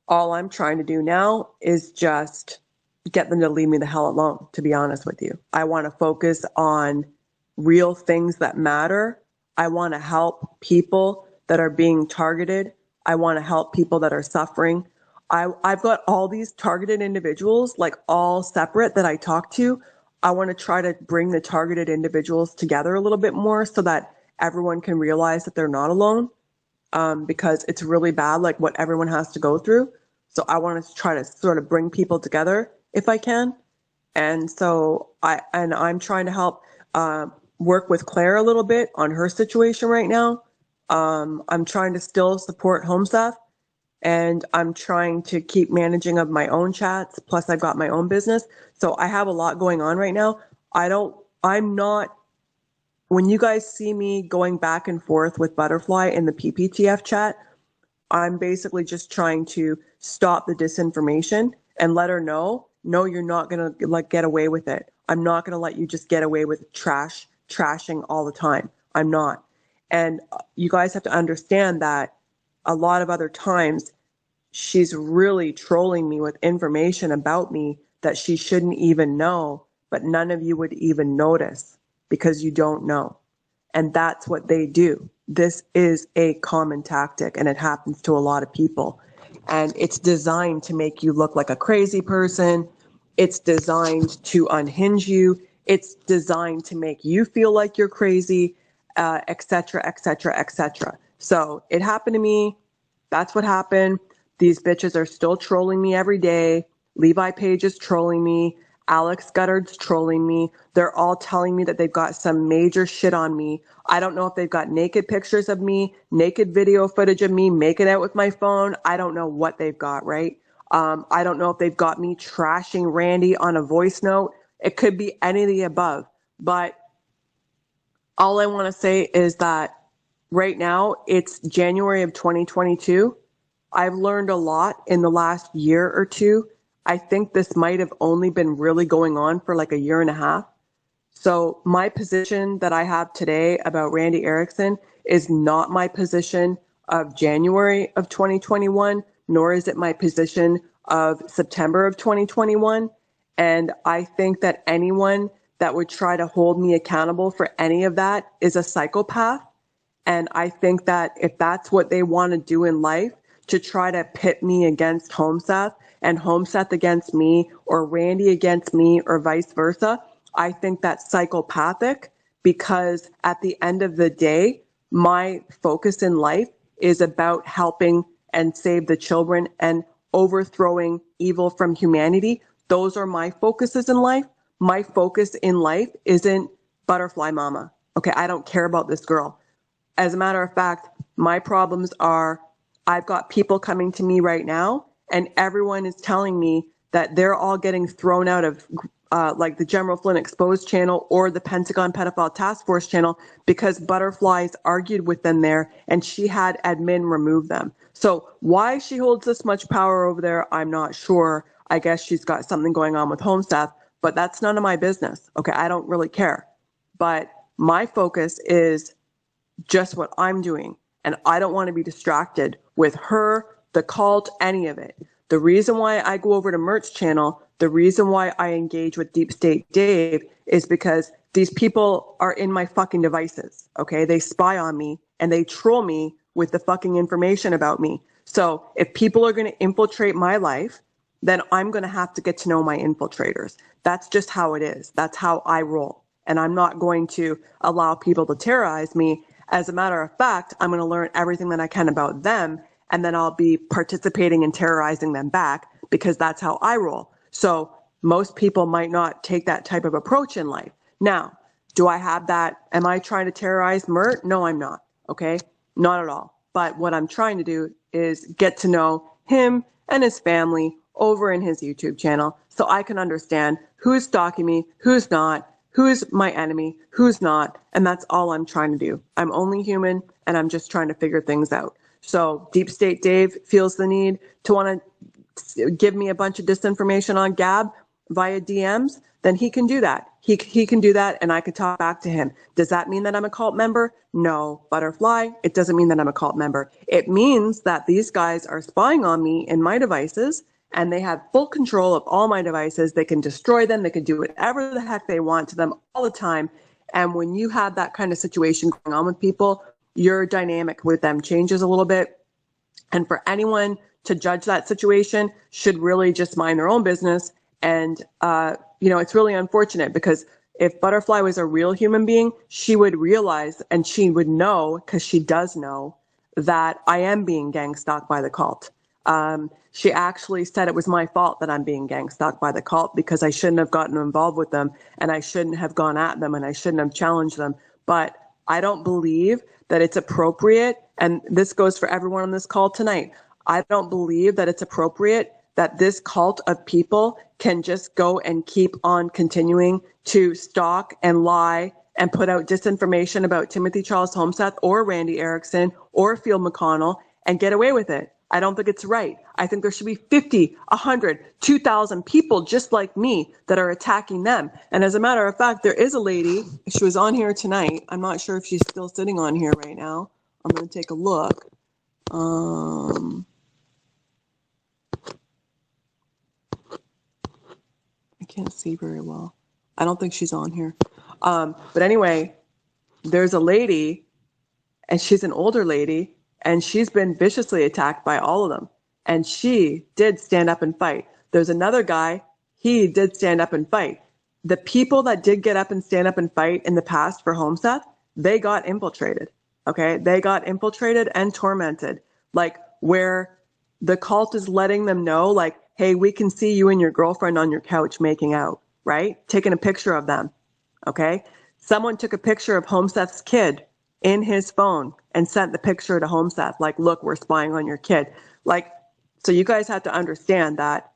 all I'm trying to do now is just get them to leave me the hell alone, to be honest with you. I want to focus on real things that matter. I want to help people that are being targeted. I want to help people that are suffering. I've got all these targeted individuals, like all separate, that I talk to. I want to try to bring the targeted individuals together a little bit more so that everyone can realize that they're not alone, because it's really bad, like what everyone has to go through. So I want to try to sort of bring people together if I can. And so I'm trying to help work with Claire a little bit on her situation right now. I'm trying to still support Holmseth, and I'm trying to keep managing of my own chats. Plus I've got my own business. So I have a lot going on right now. When you guys see me going back and forth with Butterfly in the PPTF chat, I'm basically just trying to stop the disinformation and let her know, no, you're not going to get away with it. I'm not going to let you just get away with trashing all the time. I'm not. And you guys have to understand that a lot of other times she's really trolling me with information about me that she shouldn't even know, but none of you would even notice because you don't know. And that's what they do. This is a common tactic, and it happens to a lot of people. And it's designed to make you look like a crazy person. It's designed to unhinge you. It's designed to make you feel like you're crazy, et cetera, et cetera, et cetera. So it happened to me. That's what happened. These bitches are still trolling me every day. Levi Page is trolling me. Alex Guttard's trolling me. They're all telling me that they've got some major shit on me. I don't know if they've got naked pictures of me, naked video footage of me, making out with my phone. I don't know what they've got, right? I don't know if they've got me trashing Randy on a voice note. It could be any of the above. But all I want to say is that right now it's January of 2022. I've learned a lot in the last year or two. I think this might have only been really going on for like a year and a half. So my position that I have today about Randy Erickson is not my position of January of 2021, nor is it my position of September of 2021. And I think that anyone that would try to hold me accountable for any of that is a psychopath. And I think that if that's what they want to do in life, to try to pit me against Holmseth and Holmseth against me or Randy against me or vice versa, I think that's psychopathic, because at the end of the day, my focus in life is about helping and save the children and overthrowing evil from humanity. Those are my focuses in life. My focus in life isn't Butterfly Mama. Okay, I don't care about this girl. As a matter of fact, my problems are I've got people coming to me right now, and everyone is telling me that they're all getting thrown out of like the General Flynn Exposed channel or the Pentagon Pedophile Task Force channel because Butterflies argued with them there and she had admin remove them. So why she holds this much power over there, I'm not sure. I guess she's got something going on with Holmseth, but that's none of my business. Okay, I don't really care. But my focus is just what I'm doing. And I don't want to be distracted with her, the cult, any of it. The reason why I go over to Mert's channel, the reason why I engage with Deep State Dave is because these people are in my fucking devices, okay? They spy on me and they troll me with the fucking information about me. So if people are going to infiltrate my life, then I'm going to have to get to know my infiltrators. That's just how it is. That's how I roll. And I'm not going to allow people to terrorize me. As a matter of fact, I'm going to learn everything that I can about them, and then I'll be participating in terrorizing them back because that's how I roll. So most people might not take that type of approach in life. Now, do I have that? Am I trying to terrorize Mert? No, I'm not. Okay? Not at all. But what I'm trying to do is get to know him and his family over in his YouTube channel so I can understand who's stalking me, who's not, who's my enemy, who's not, and that's all I'm trying to do. I'm only human, and I'm just trying to figure things out. So Deep State Dave feels the need to want to give me a bunch of disinformation on Gab via DMs, then he can do that. He can do that, and I can talk back to him. Does that mean that I'm a cult member? No, Butterfly, it doesn't mean that I'm a cult member. It means that these guys are spying on me in my devices, and they have full control of all my devices. They can destroy them. They can do whatever the heck they want to them all the time. And when you have that kind of situation going on with people, your dynamic with them changes a little bit. And for anyone to judge that situation should really just mind their own business. And, it's really unfortunate because if Butterfly was a real human being, she would realize and she would know, because she does know, that I am being gang stalked by the cult. She actually said it was my fault that I'm being gang stalked by the cult because I shouldn't have gotten involved with them and I shouldn't have gone at them and I shouldn't have challenged them. But I don't believe that it's appropriate, and this goes for everyone on this call tonight. I don't believe that it's appropriate that this cult of people can just go and keep on continuing to stalk and lie and put out disinformation about Timothy Charles Holmseth or Randy Erickson or Field McConnell and get away with it. I don't think it's right. I think there should be 50, 100, 2,000 people just like me that are attacking them. And as a matter of fact, there is a lady, she was on here tonight. I'm not sure if she's still sitting on here right now. I'm going to take a look. I can't see very well. I don't think she's on here. But anyway, there's a lady, and she's an older lady, and she's been viciously attacked by all of them. And she did stand up and fight. There's another guy, he did stand up and fight. The people that did get up and stand up and fight in the past for Holmseth, they got infiltrated, okay? They got infiltrated and tormented, like where the cult is letting them know, like, hey, we can see you and your girlfriend on your couch making out. right? Taking a picture of them, okay? Someone took a picture of Holmseth's kid in his phone and sent the picture to Holmseth, like, look, we're spying on your kid. Like, so you guys have to understand that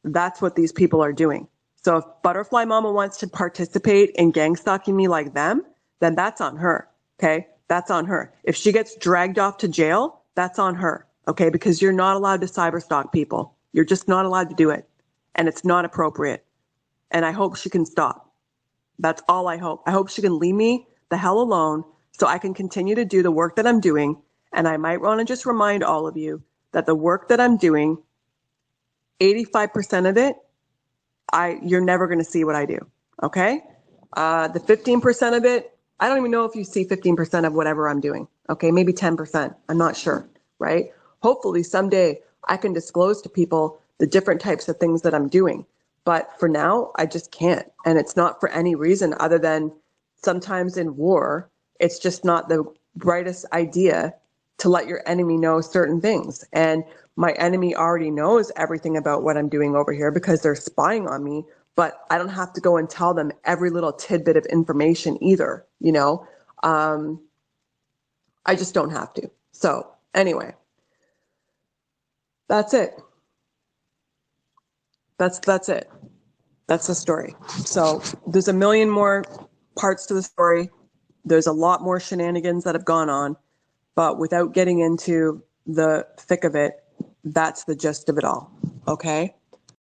that's what these people are doing. So if Butterfly Mama wants to participate in gang stalking me like them, then that's on her, okay? That's on her. If she gets dragged off to jail, that's on her, okay? Because you're not allowed to cyber stalk people. You're just not allowed to do it. And it's not appropriate. And I hope she can stop. That's all I hope. I hope she can leave me the hell alone so I can continue to do the work that I'm doing. And I might want to just remind all of you that the work that I'm doing, 85% of it, you're never going to see what I do. Okay. The 15% of it, I don't even know if you see 15% of whatever I'm doing. Okay. Maybe 10%. I'm not sure. Right. Hopefully someday I can disclose to people the different types of things that I'm doing. But for now, I just can't. And it's not for any reason other than sometimes in war, it's just not the brightest idea to let your enemy know certain things. And my enemy already knows everything about what I'm doing over here because they're spying on me, but I don't have to go and tell them every little tidbit of information either, you know? I just don't have to. So anyway, that's it. That's it. That's the story. So there's a million more parts to the story. There's a lot more shenanigans that have gone on, but without getting into the thick of it, that's the gist of it all. Okay.